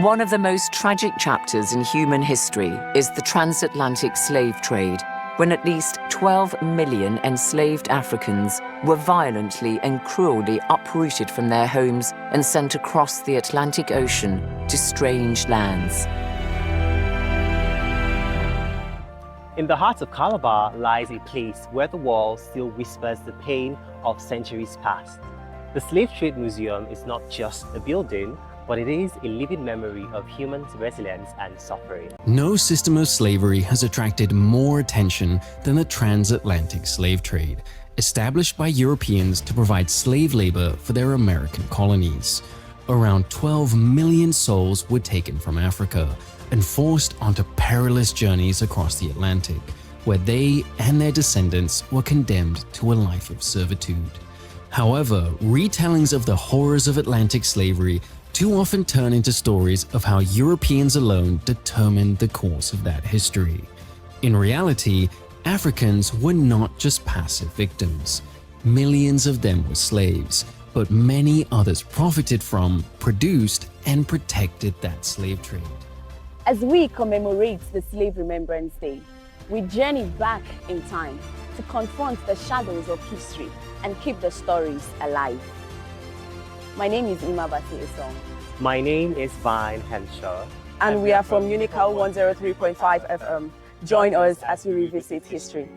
One of the most tragic chapters in human history is the transatlantic slave trade, when at least 12 million enslaved Africans were violently and cruelly uprooted from their homes and sent across the Atlantic Ocean to strange lands. In the heart of Calabar lies a place where the wall still whispers the pain of centuries past. The Slave Trade Museum is not just a building, but it is a living memory of human resilience and suffering. No system of slavery has attracted more attention than the transatlantic slave trade, established by Europeans to provide slave labor for their American colonies. Around 12 million souls were taken from Africa and forced onto perilous journeys across the Atlantic, where they and their descendants were condemned to a life of servitude. However, retellings of the horrors of Atlantic slavery too often turn into stories of how Europeans alone determined the course of that history. In reality, Africans were not just passive victims. Millions of them were slaves, but many others profited from, produced, and protected that slave trade. As we commemorate the Slave Remembrance Day, we journey back in time to confront the shadows of history and keep the stories alive. My name is Busiest. My name is Vine Henshaw. And we are from Unical 103.5 FM. Join us as we revisit history.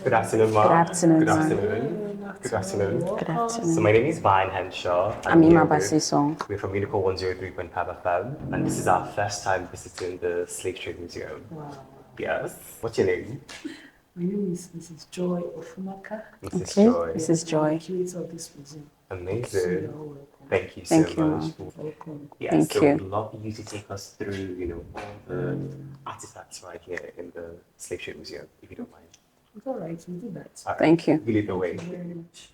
Good afternoon, Mark. Good afternoon. Good afternoon. Good afternoon. Good afternoon. So my name is Vine Henshaw. I'm here Busiest. We're from Unical 103.5 FM, and this is our first time visiting the Slave Trade Museum. Wow. Yes. What's your name? My name is Mrs. Joy Ofumaka. Mrs. Okay, Joy. Mrs. Joy. I'm the curator of this museum. So Amazing. you're all welcome. Thank you Thank so you, much. Welcome. Yeah, Thank so you. we'd love you to take us through, all the artifacts right here in the Slave Trade Museum, if you don't mind. It's all right, we'll do that. All right. Thank you. You lead the way. Thank you very much.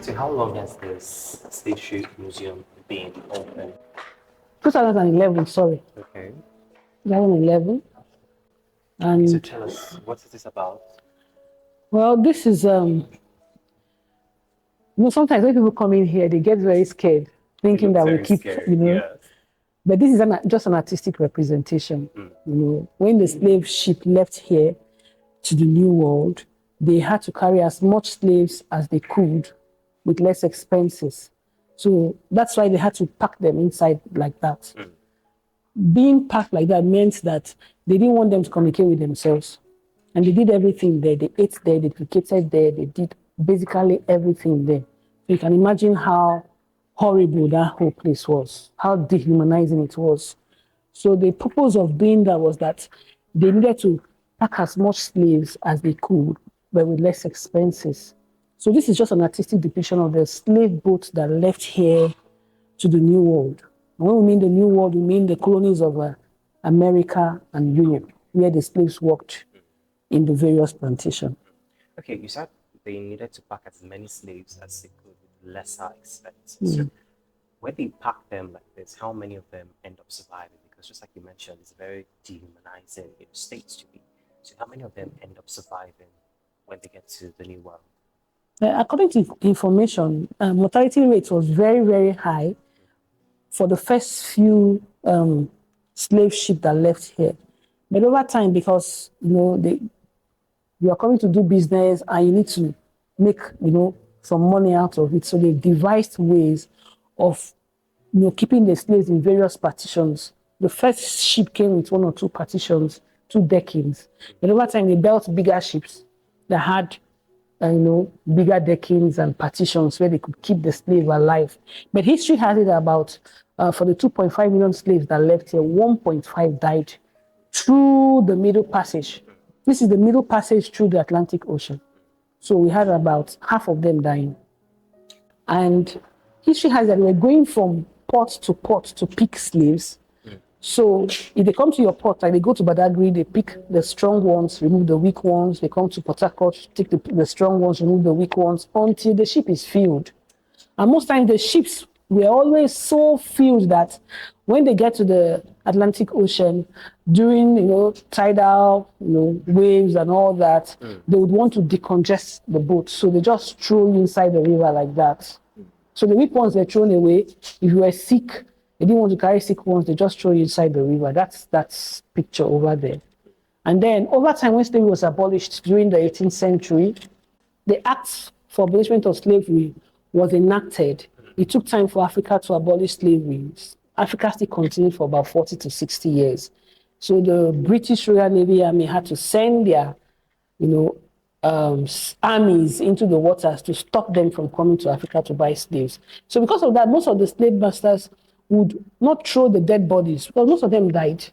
So how long has this Slave Trade Museum been open? 2011, sorry. Okay. 2011. So And tell us, what is this about? well, this is, sometimes when people come in here, they get very scared, thinking that we Very keep, scary, yes. But this is just an artistic representation. When the slave ship left here to the New World, they had to carry as much slaves as they could with less expenses. So that's why they had to pack them inside like that. Being packed like that meant that they didn't want them to communicate with themselves. And they did everything there. They ate there, they defecated there, they did basically everything there. So you can imagine how horrible that whole place was, how dehumanizing it was. So the purpose of doing that was that they needed to pack as much slaves as they could, but with less expenses. So this is just an artistic depiction of the slave boats that left here to the New World. And when we mean the New World, we mean the colonies of America and Europe, where the slaves worked in the various plantations. Okay, you said they needed to pack as many slaves as they could with lesser expenses. So when they pack them like this, how many of them end up surviving? because just like you mentioned, it's a very dehumanizing state to be. So how many of them end up surviving when they get to the New World? According to information, mortality rate was very, very high for the first few slave ships that left here. But over time, because you are coming to do business and you need to make some money out of it, so they devised ways of keeping the slaves in various partitions. The first ship came with 1 or 2 partitions, 2 deckings. But over time, they built bigger ships that had bigger deckings and partitions where they could keep the slave alive. But history has it about, for the 2.5 million slaves that left here, 1.5 died through the Middle Passage. This is the Middle Passage through the Atlantic Ocean. So we had about half of them dying. And history has that we're going from port to pick slaves. So if they come to your port, like they go to Badagry, they pick the strong ones, remove the weak ones. They come to Port Harcourt, take the strong ones, remove the weak ones, until the ship is filled. And most times the ships were always so filled that when they get to the Atlantic Ocean, during tidal waves and all that, they would want to decongest the boat. So they just throw you inside the river like that. So the weak ones, they're thrown away. If you were sick, they didn't want to carry sick ones, they just throw you inside the river. That's picture over there. And then over time, when slavery was abolished during the 18th century, the Act for Abolishment of Slavery was enacted. It took time for Africa to abolish slavery. Africa still continued for about 40 to 60 years. So the British Royal Navy Army had to send their, armies into the waters to stop them from coming to Africa to buy slaves. So because of that, most of the slave masters would not throw the dead bodies, because most of them died.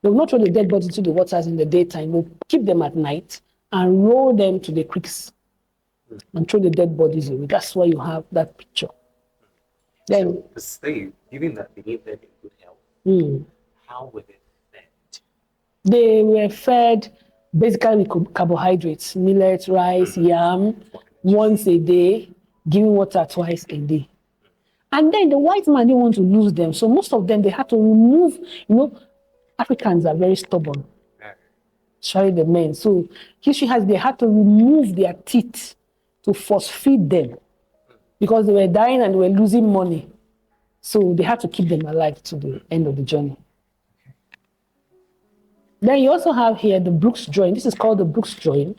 They would not throw the dead bodies into the waters in the daytime. They would keep them at night and roll them to the creeks and throw the dead bodies away. That's why you have that picture. Then so the slave, given that they gave them in good health, how were they fed? They were fed basically with carbohydrates, millet, rice, yam, once a day, giving water twice a day. And then the white man didn't want to lose them. So most of them, they had to remove, Africans are very stubborn, especially the men. So history has, they had to remove their teeth to force feed them because they were dying and they were losing money. So they had to keep them alive to the end of the journey. Then you also have here the Brooks joint. This is called the Brooks joint.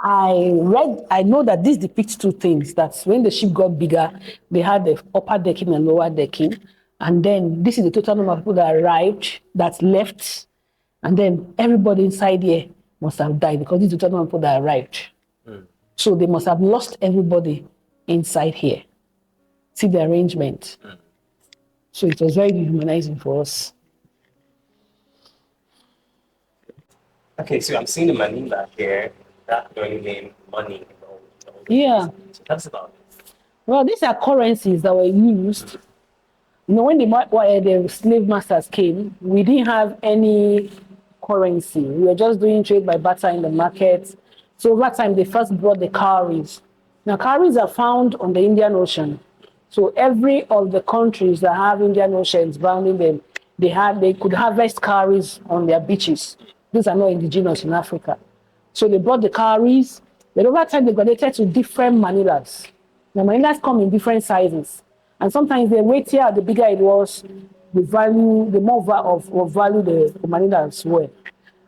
I know that this depicts 2 things. That's when the ship got bigger, they had the upper decking and lower decking. And then this is the total number of people that arrived, that left. And then everybody inside here must have died because this is the total number of people that arrived. So they must have lost everybody inside here. See the arrangement. So it was very dehumanizing for us. Okay, so I'm seeing the Marina here, that very name, money. Yeah. So that's about it. Well, these are currencies that were used. When the slave masters came, we didn't have any currency. We were just doing trade by barter in the market. So over time, they first brought the cowries. Now, cowries are found on the Indian Ocean. So every of the countries that have Indian Oceans bounding them, they could harvest cowries on their beaches. These are not indigenous in Africa. So they brought the cowries, but over time they graduated to different manillas. The manillas come in different sizes. And sometimes the weightier, the bigger it was, the more of value the manillas were.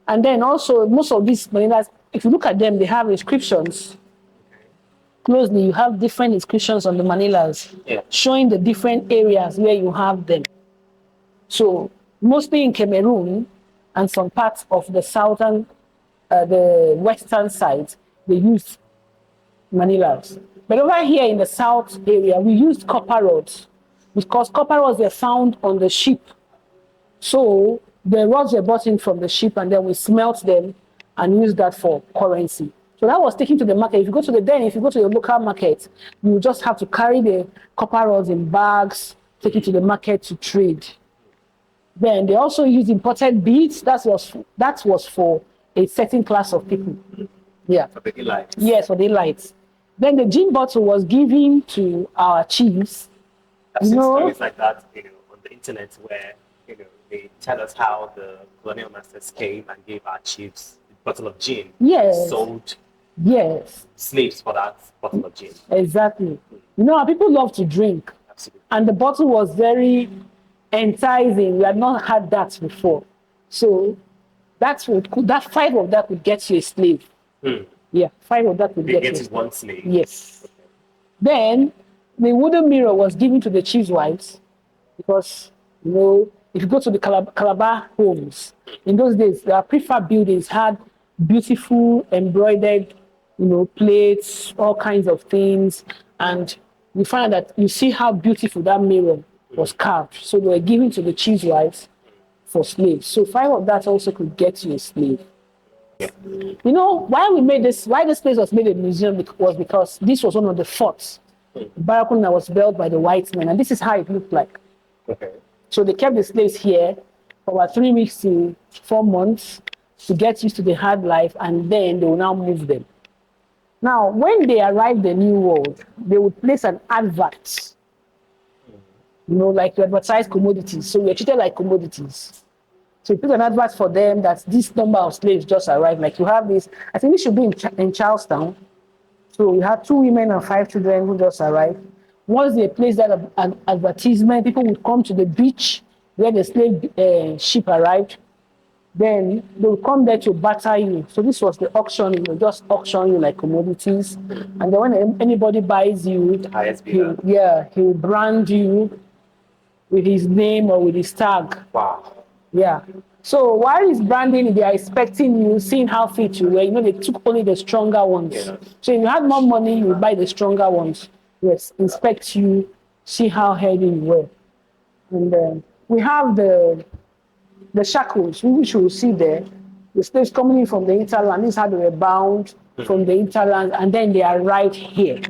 And then also, most of these manillas, if you look at them, they have inscriptions. Closely, you have different inscriptions on the manillas, showing the different areas where you have them. So mostly in Cameroon and some parts of the southern, the western side, they used manillas. But over here in the south area, we used copper rods because copper rods were found on the ship. So the rods were brought in from the ship and then we smelt them and used that for currency. So that was taken to the market. If you go to the local market, you just have to carry the copper rods in bags, take it to the market to trade. Then they also used imported beads. That was for a certain class of people. Yeah. For the elites. Yes, for the elites. Then the gin bottle was given to our chiefs. I've seen stories like that on the internet where they tell us how the colonial masters came and gave our chiefs a bottle of gin. Yes. Sold Yes. slaves for that bottle of gin. Exactly. You know, people love to drink. Absolutely. And the bottle was very enticing. We had not had that before. So that's what that 5 of that would get you a slave. Yeah, 5 of that would They get get you a it slave. one slave. Yes. Then the wooden mirror was given to the chief's wives because, you know, if you go to the Calabar homes, in those days, their prefab buildings had beautiful embroidered, you know, plates, all kinds of things. And you find that you see how beautiful that mirror was carved. So they were given to the chief's wives for slaves. So 5 of that also could get you a slave. You know, why this place was made a museum was because this was one of the forts, Barracoon, that was built by the white men, and this is how it looked like. Okay. So they kept the slaves here for about 3 weeks to 4 months to get used to the hard life, and then they will now move them. Now, when they arrived in the New World, they would place an advert, you know, like to advertise commodities. So we're treated like commodities. So you put an advert for them that this number of slaves just arrived. Like you have this, I think this should be in Charlestown. So we had 2 women and 5 children who just arrived. Once they placed that an advertisement, people would come to the beach where the slave ship arrived. Then they would come there to barter you. So this was the auction, you know, just auction you like commodities. And then when anybody buys you, he will brand you with his name or with his tag. Wow. Yeah. So while he's branding, they are expecting you, seeing how fit you were. You know, they took only the stronger ones. Yeah. So if you had more money, you would buy the stronger ones. Yes, inspect you, see how healthy you were. And then we have the shackles, which you will see there. The slaves coming in from the interland. This is how they were bound from the interland, and then they are right here.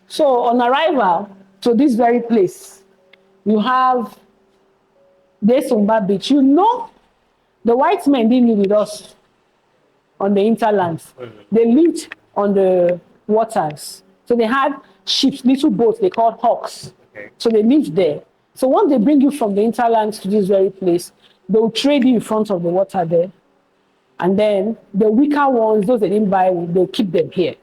So on arrival to this very place, you have the Sumba Beach. You know, the white men didn't live with us on the interlands. They lived on the waters. So they had ships, little boats they called hawks. Okay. So they lived there. So once they bring you from the interlands to this very place, they'll trade you in front of the water there. And then the weaker ones, those they didn't buy, they'll keep them here.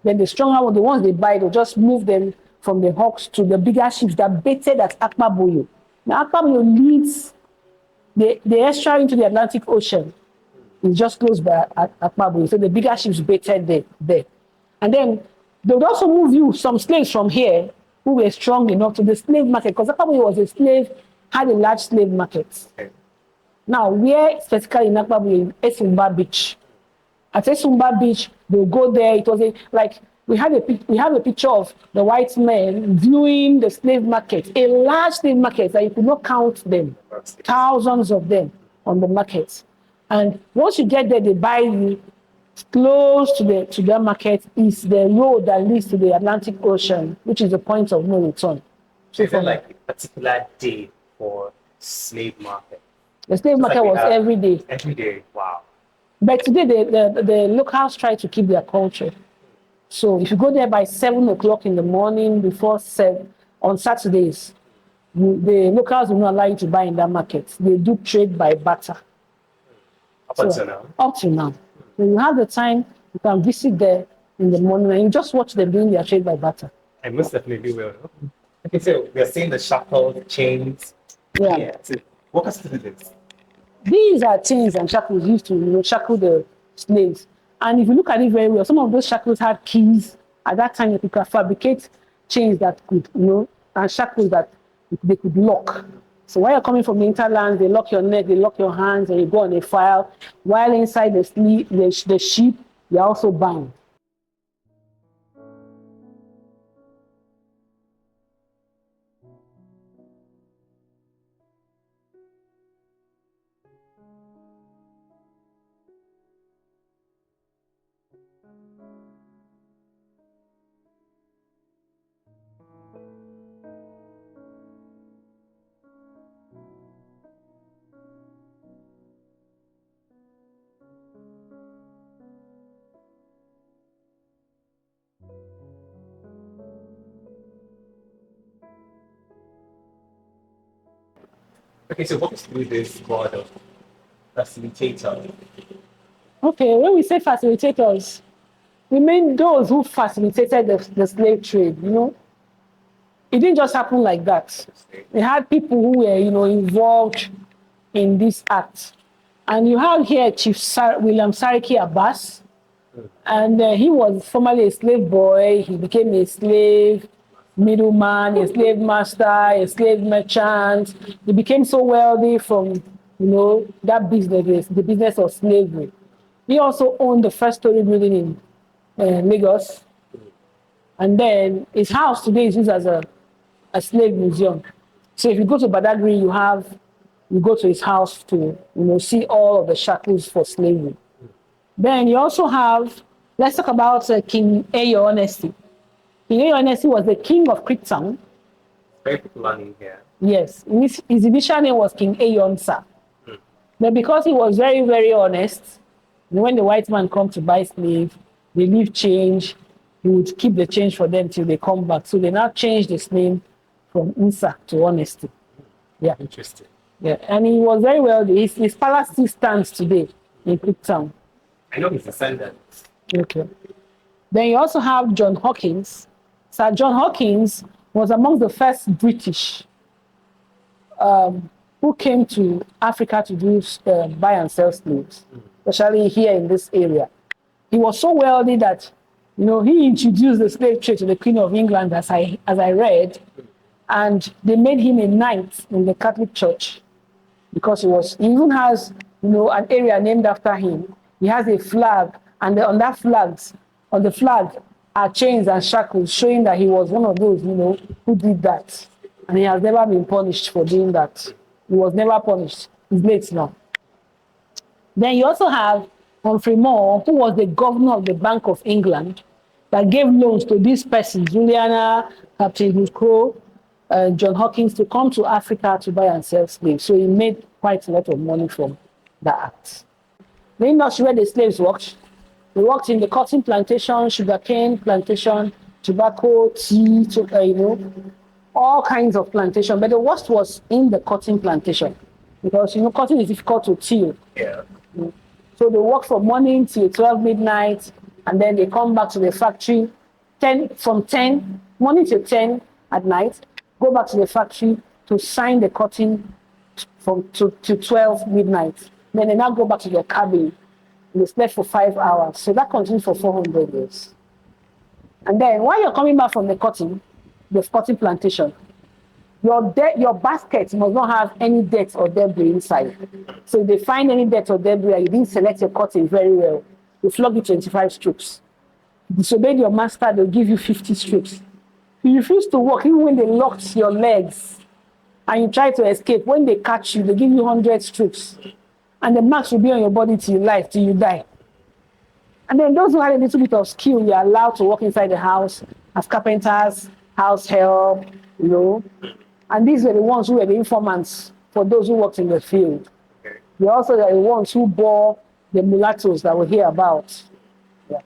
Then the stronger ones, the ones they buy, they'll just move them from the hawks to the bigger ships that baited at Akpaboyo. Now Akpaboyo leads the estuary into the Atlantic Ocean. It's just close by Akpaboyo. So the bigger ships baited there. And then they would also move you some slaves from here who were strong enough to the slave market, because Akpaboyo was a slave, had a large slave market. Okay. Now, where specifically in Akpaboyo, Esumba Beach. At Esumba Beach, they'll go there. It was we have a picture of the white men viewing the slave market, a large slave market that you could not count them, thousands of them on the market. And once you get there, they buy you. Close to the market is the road that leads to the Atlantic Ocean, which is the point of no return. So is there like a particular day for slave market? The slave market was every day. Every day, wow. But today, the locals try to keep their culture. So if you go there by 7 o'clock in the morning, before 7, on Saturdays, the locals will not allow you to buy in that market. They do trade by barter. Up until now? Up to now. When you have the time, you can visit there in the morning and you just watch them doing their trade by barter. I most definitely will. Okay, so we're seeing the shackles, chains. Yeah. So walk us through this. These are chains and shackles used to shackle the slaves. And if you look at it very well, some of those shackles had keys. At that time, you could fabricate chains that could, and shackles that they could lock. So while you're coming from the interland, they lock your neck, they lock your hands, and you go on a file. While inside the ship, you're also bound. Okay, so what is through this word of facilitator? Okay, when we say facilitators, we mean those who facilitated the slave trade, you know. It didn't just happen like that. They had people who were, you know, involved in this act. And you have here Chief William Sariki Abbas, and he was formerly a slave boy. He became a slave middleman, a slave master, a slave merchant. He became so wealthy from, you know, that business, the business of slavery. He also owned the first story building in Lagos. And then his house today is used as a slave museum. So if you go to Badagry, you go to his house to, you know, see all of the shackles for slavery. Then you also have, let's talk about King Eyo Honesty. King Eyo Honesty was the king of Creektown. Very popular name here. Yes, his initial name was King Eyonsa. But because he was very, very honest, when the white man come to buy slave, they leave change, he would keep the change for them till they come back. So they now changed his name from Insa to Honesty. Yeah. Interesting. Yeah, and he was very wealthy. His palace still stands today in Creektown. I know his descendants. Okay. Then you also have John Hawkins. Sir John Hawkins was among the first British who came to Africa to do buy and sell slaves, especially here in this area. He was so wealthy that, you know, he introduced the slave trade to the Queen of England, as I read, and they made him a knight in the Catholic Church because he even has, you know, an area named after him. He has a flag, and on the flag are chains and shackles showing that he was one of those, you know, who did that. And he has never been punished for doing that. He was never punished. He's late now. Then you also have Humphrey Moore, who was the governor of the Bank of England, that gave loans to these persons, Juliana, Captain Huscrow, John Hawkins, to come to Africa to buy and sell slaves. So he made quite a lot of money from that act. The industry where the slaves worked, they worked in the cotton plantation, sugarcane plantation, tobacco, tea, you know, all kinds of plantation. But the worst was in the cotton plantation because, you know, cotton is difficult to till. Yeah. So they work from morning till 12 midnight, and then they come back to the factory from 10 morning till 10 at night, go back to the factory to sign the cotton to 12 midnight. Then they now go back to their cabin. And they slept for 5 hours. So that continued for 400 years. And then while you're coming back from the cotton plantation, your basket must not have any dirt or debris inside. So if they find any dirt or debris and you didn't select your cotton very well, you flog you 25 strokes. If you disobeyed your master, they'll give you 50 strokes. If you refuse to walk, even when they locked your legs and you try to escape, when they catch you, they give you 100 strokes. And the marks will be on your body till you die. And then those who had a little bit of skill, you're allowed to walk inside the house as carpenters, house help, you know. And these were the ones who were the informants for those who worked in the field. They also are the ones who bore the mulattoes that we hear about. Yeah.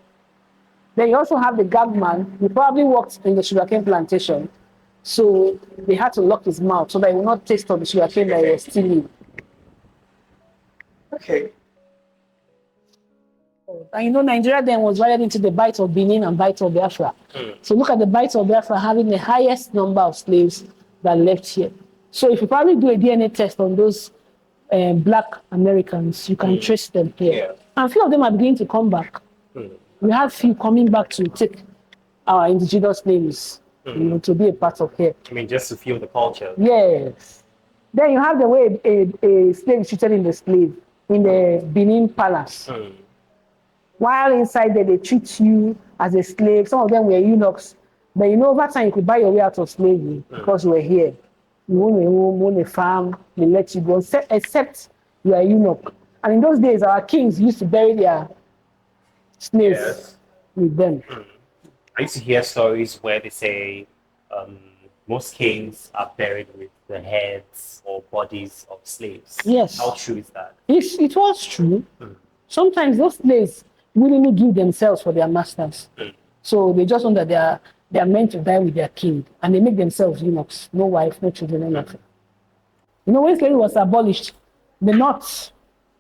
Then you also have the gagman. He probably worked in the sugarcane plantation. So they had to lock his mouth so that he would not taste of the sugarcane that he was stealing. Okay. And you know, Nigeria then was divided into the Bight of Benin and Bight of Biafra. So look at the Bight of Biafra having the highest number of slaves that left here. So if you probably do a DNA test on those Black Americans, you can trace them here. Yeah. And a few of them are beginning to come back. We have few coming back to take our indigenous names, you know, to be a part of here. I mean, just to feel the culture. Yes. Then you have the way a slave is treated in the Benin Palace. While inside there, they treat you as a slave. Some of them were eunuchs. But you know, over time, you could buy your way out of slavery because you were here. You own a home, own a farm, they let you go, except you are a eunuch. And in those days, our kings used to bury their slaves with them. I used to hear stories where they say most kings are buried with the heads or bodies of slaves. Yes. How true is that? It was true. Sometimes those slaves willingly give themselves for their masters. So they just know that they are meant to die with their king, and they make themselves eunuchs, no wife, no children, no nothing. You know, when slavery was abolished, the North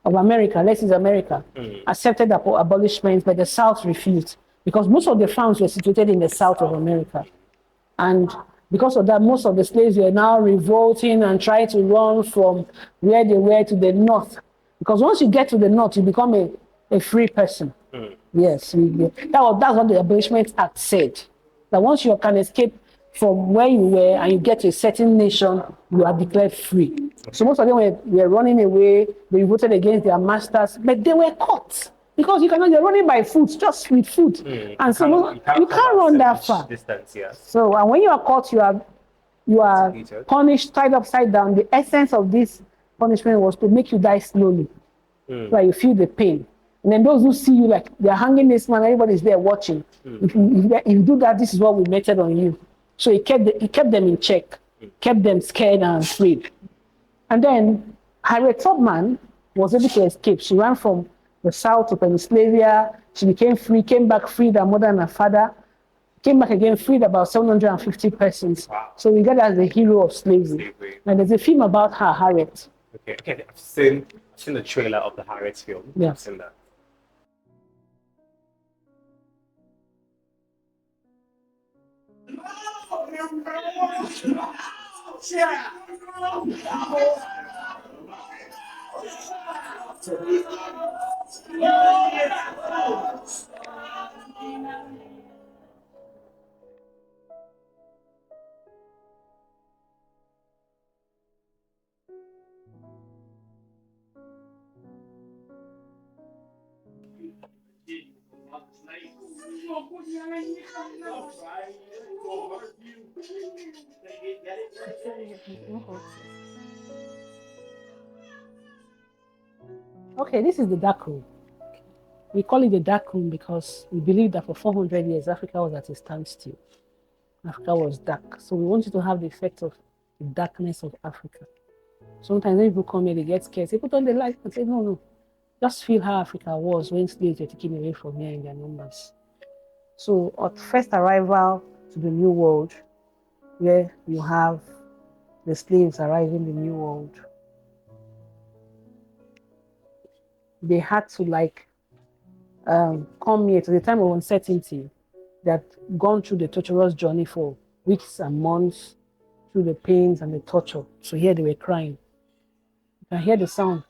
of America, let's use America, accepted abolishment, but the South refused because most of the farms were situated in the South of America. And because of that, most of the slaves were now revolting and trying to run from where they were to the North. Because once you get to the North, you become a free person. Yes, that's what the Abolishment Act said. That once you can escape from where you were and you get to a certain nation, you are declared free. So most of them were running away, they voted against their masters, but they were caught. Because you're running by foot, just with foot. And so you can't run that far. Distance, yes. So and when you are caught, you are punished, tied upside down. The essence of this punishment was to make you die slowly. So you feel the pain. And then those who see you like they're hanging this man, everybody's there watching. If you do that, this is what we meted on you. So he kept them in check, kept them scared and afraid. And then Harriet Tubman was able to escape. She ran from the South to Pennsylvania. She became free, came back freed her mother and her father, came back again, freed about 750 persons. Wow. So we got her as the hero of slavery. And there's a film about her, Harriet. Okay. I've seen the trailer of the Harriet film. Yeah. I've seen that. Okay, this is the dark room. We call it the dark room because we believe that for 400 years, Africa was at a standstill. Africa was dark. So we want you to have the effect of the darkness of Africa. Sometimes when people come here, they get scared. They put on the light and say, no. Just feel how Africa was when slaves were taken away from here in their numbers. So at first arrival to the New World, where you have the slaves arriving in the New World, they had to come here to the time of uncertainty. They had gone through the torturous journey for weeks and months through the pains and the torture. So here they were crying. You can hear the sound.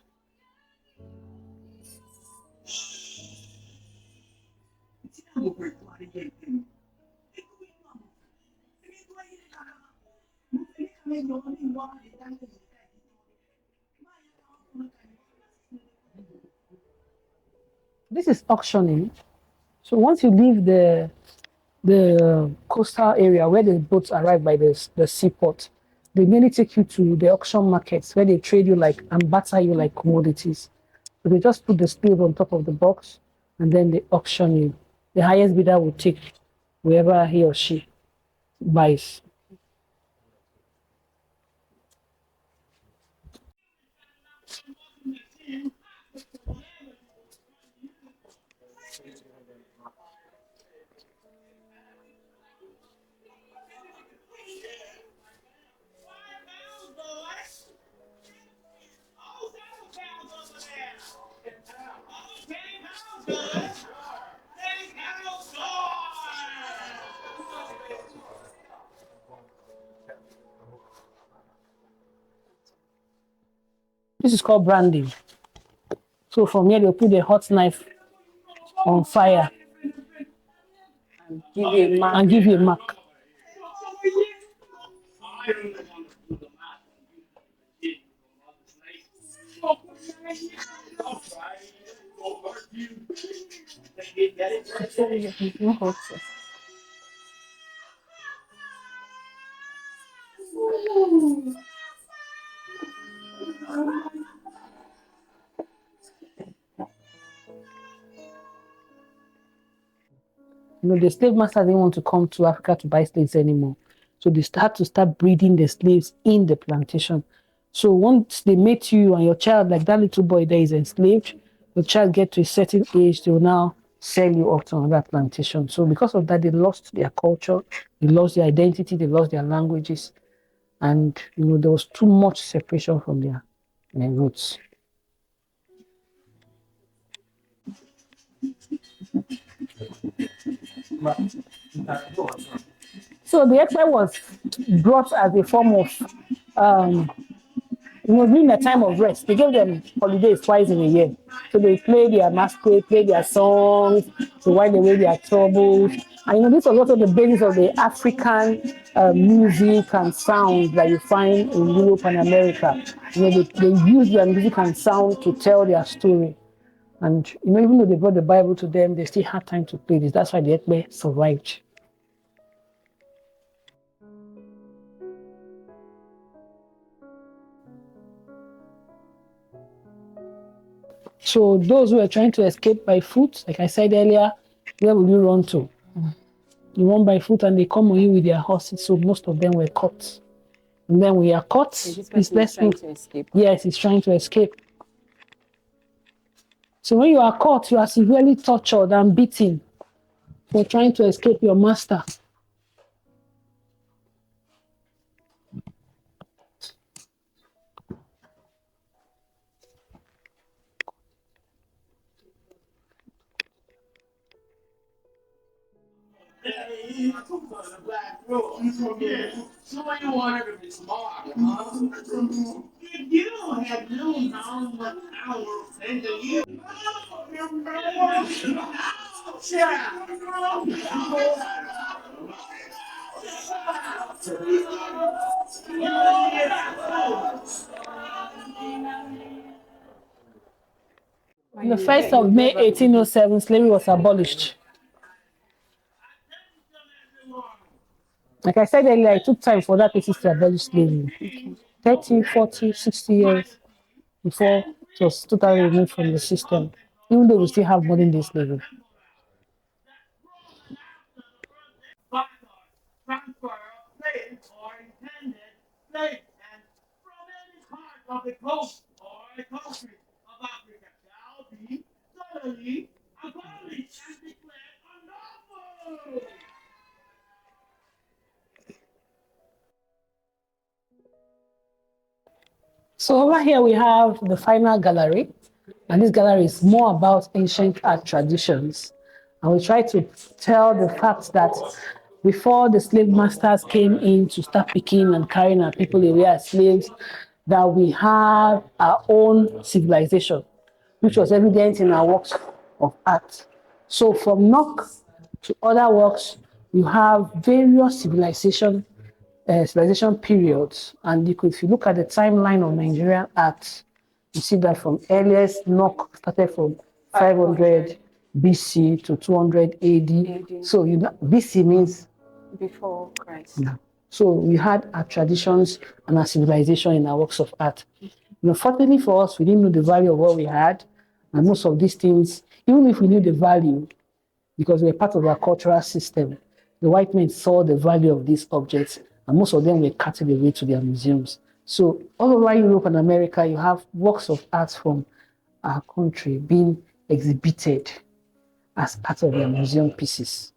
This is auctioning. So once you leave the coastal area where the boats arrive by the seaport, they mainly take you to the auction markets where they trade you and barter you like commodities. So they just put the slave on top of the box and then they auction you. The highest bidder will take wherever he or she buys. This is called branding. So from here, they'll put the hot knife on fire and give you a mark. The slave masters didn't want to come to Africa to buy slaves anymore. So they had to start breeding the slaves in the plantation. So once they meet you and your child, like that little boy there is enslaved, the child get to a certain age, they will now sell you off to another plantation. So because of that, they lost their culture, they lost their identity, they lost their languages. and there was too much separation from their roots. So the ekpe was brought as a form of during the time of rest. They gave them holidays twice in a year. So they play their masquerade, play their songs, to wipe away their troubles. And this was also the basis of the African music and sound that you find in Europe and America. They use their music and sound to tell their story. And even though they brought the Bible to them, they still had time to play this. That's why the Ekpe survived. So those who are trying to escape by foot, like I said earlier, where will you run to? You run by foot and they come on you with their horses. So most of them were caught. And then when you are caught, it's less trying to escape. Yes, it's trying to escape. So when you are caught, you are severely tortured and beaten for trying to escape your master. So you wanted to be smart, huh? You have no knowledge of power and you. On the 1st of May 1807, slavery was abolished. Like I said earlier, it took time for that places to abolish slavery. 30, 40, 60 years before it was totally removed from the system, even though we still have modern day slavery. Transfer of slaves or intended slaves and from any part of the coast or country of Africa shall be totally abolished and declared unlawful. So over here we have the final gallery, and this gallery is more about ancient art traditions. And we try to tell the fact that before the slave masters came in to start picking and carrying our people away as slaves, that we have our own civilization, which was evident in our works of art. So from Nok to other works, you have various civilization periods. And if you look at the timeline of Nigerian art, you see that from earliest Nok started from 500 BC to 200 AD. So BC means Before Christ. yeah. So we had our traditions and our civilization in our works of art. Fortunately for us, we didn't know the value of what we had. And most of these things, even if we knew the value, because we're part of our cultural system, the white men saw the value of these objects, and most of them were carted away to their museums. So all over Europe and America, you have works of art from our country being exhibited as part of their museum pieces.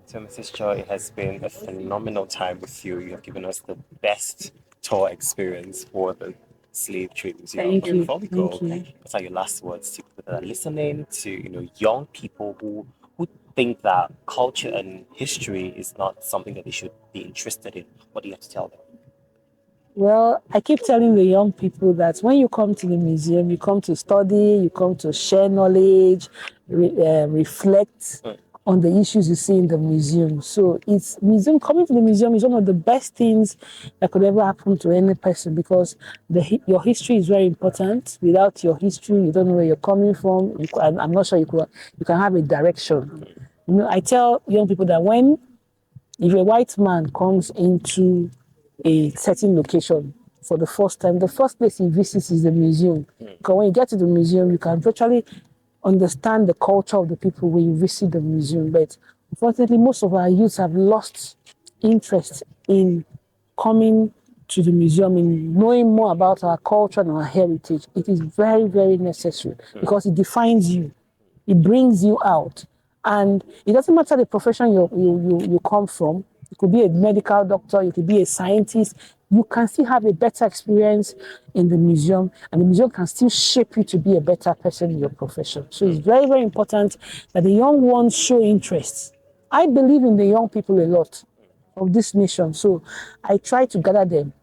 So, Mrs. Shaw, it has been a phenomenal time with you. You have given us the best tour experience for the Slave Trade Museum. Thank you. Before we go, Thank you. what are your last words to people that are listening, to young people who think that culture and history is not something that they should be interested in? What do you have to tell them? Well, I keep telling the young people that when you come to the museum, you come to study, you come to share knowledge, reflect on the issues you see in the museum. So it's museum coming to the museum is one of the best things that could ever happen to any person, because your history is very important. Without your history, you don't know where you're coming from. I'm not sure you can have a direction. You know, I tell young people that if a white man comes into a certain location for the first time, the first place he visits is the museum. Because when you get to the museum, you can virtually understand the culture of the people when you visit the museum. But unfortunately, most of our youth have lost interest in coming to the museum, in knowing more about our culture and our heritage. It is very, very necessary because it defines you. It brings you out. And it doesn't matter the profession you come from. You could be a medical doctor, you could be a scientist. You can still have a better experience in the museum, and the museum can still shape you to be a better person in your profession. So it's very, very important that the young ones show interest. I believe in the young people a lot of this nation, so I try to gather them.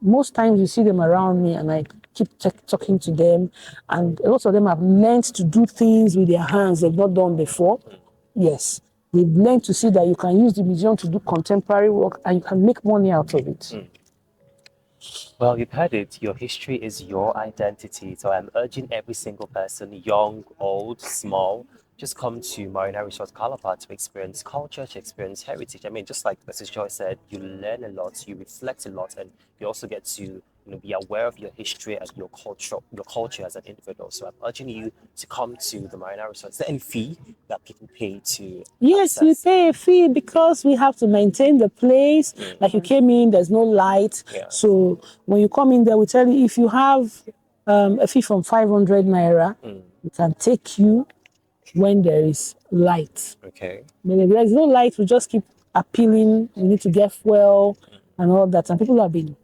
Most times you see them around me and I keep talking to them, and a lot of them have learned to do things with their hands they've not done before. Yes, they've learned to see that you can use the museum to do contemporary work and you can make money out of it. Well, you've heard it. Your history is your identity. So I'm urging every single person, young, old, small, just come to Marina Resort Calabar to experience culture, to experience heritage. I mean, just like Mrs. Joy said, you learn a lot, you reflect a lot, and you also get to be aware of your history and your culture as an individual. So I'm urging you to come to the Marina Resort. Is there any fee that people pay to Yes, access? we pay a fee because we have to maintain the place. Like you came in, there's no light. Yeah. So when you come in there, we tell you if you have a fee from 500 naira, we can take you when there is light. Okay. When there's no light, we just keep appealing. You need to get fuel and all that. And people have been,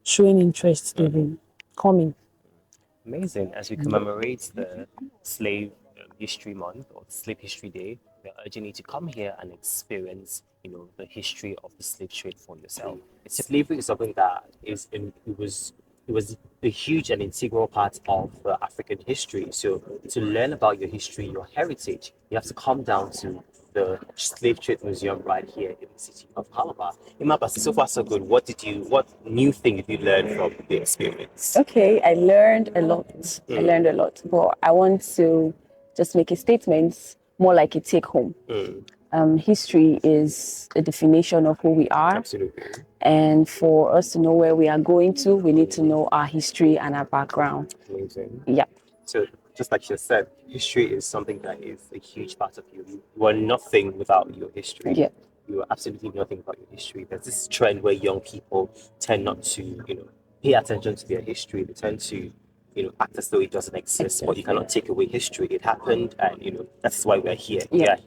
showing interest. They've been coming. Amazing. As we commemorate the Slave History Month or Slave History Day, we're urging you to come here and experience, the history of the slave trade for yourself. Slavery is something that it was a huge and integral part of African history. So to learn about your history, your heritage, you have to come down to the Slave Trade Museum right here in the city of Calabar. Imabasi, so far so good. What new thing did you learn from the experience? Okay, I learned a lot. I learned a lot, but I want to just make a statement more like a take home. History is a definition of who we are. Absolutely. And for us to know where we are going to, we need to know our history and our background. Amazing. Yeah. So, just like you said, history is something that is a huge part of you. You are nothing without your history. Yeah. You are absolutely nothing without your history. There's this trend where young people tend not to, pay attention to their history. They tend to, act as though it doesn't exist. But you cannot take away history. It happened, and that's why we're here. Yeah.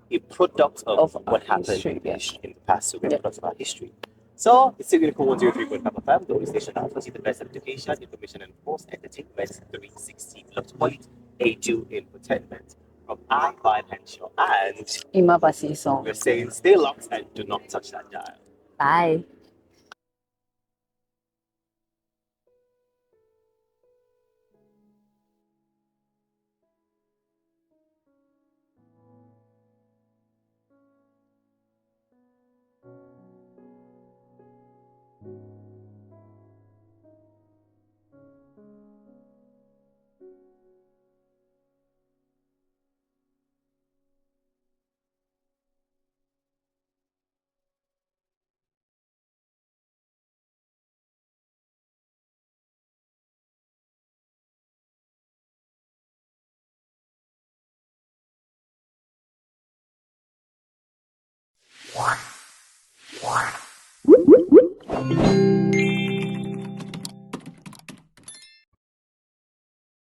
We are a product of what happened history, in, yeah. in the past. So we're a product of our history. So, it's still Unical 103.5 FM, the only station that offers you the best education, information, and of course, entertainment 360. We love to call it A2 Infotainment. From I, Vibe Henshaw, and Imabasi song. we're saying stay locked and do not touch that dial. Bye.